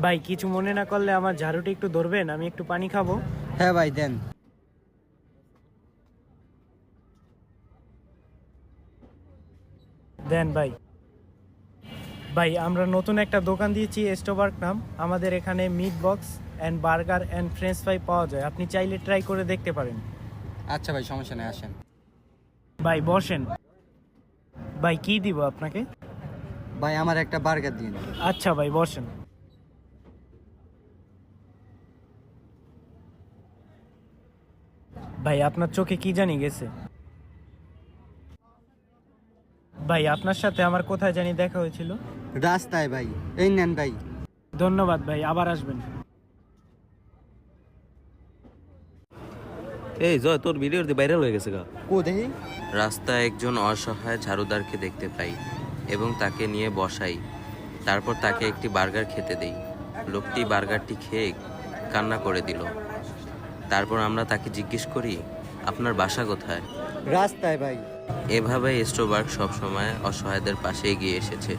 ভাই কিছু মনে না করলে আমার ঝাড়ুটা একটু ধরবেন, আমি একটু পানি খাবো। হ্যাঁ ভাই দেন। দেন ভাই। ভাই আমরা নতুন একটা দোকান দিয়েছি, স্টোবার্গ নাম। আমাদের এখানে meat box and burger and French fry পাওয়া যায়, আপনি চাইলে ট্রাই করে দেখতে পারেন। আচ্ছা ভাই, সমস্যা নেই, আসেন। ভাই বসেন। ভাই কি দিব আপনাকে? ভাই আমার একটা বার্গার দিন। আচ্ছা ভাই বসেন। ভাই আপনার চোখে কি জানি গেছে। ভাই আপনার সাথে আমার কোথায় জানি দেখা হয়েছিল। রাস্তায় ভাই। এই নেন ভাই। ধন্যবাদ ভাই, আবার আসবেন। এই জয়, তোর ভিডিও ভাইরাল হয়ে গেছে গা। কো দেখি। রাস্তায় একজন অসহায় ঝাড়ুদারকে দেখতে পাই এবং তাকে নিয়ে বসাই। তারপর তাকে একটি বার্গার খেতে দেই। লোকটি বার্গারটি খেয়ে কান্না করে দিল। তারপর আমরা তাকে জিজ্ঞেস করি, আপনার বাসা কোথায়? রাস্তায় ভাই। এভাবে স্টোবার্গ সবসময় অসহায়দের পাশে এগিয়ে এসেছে।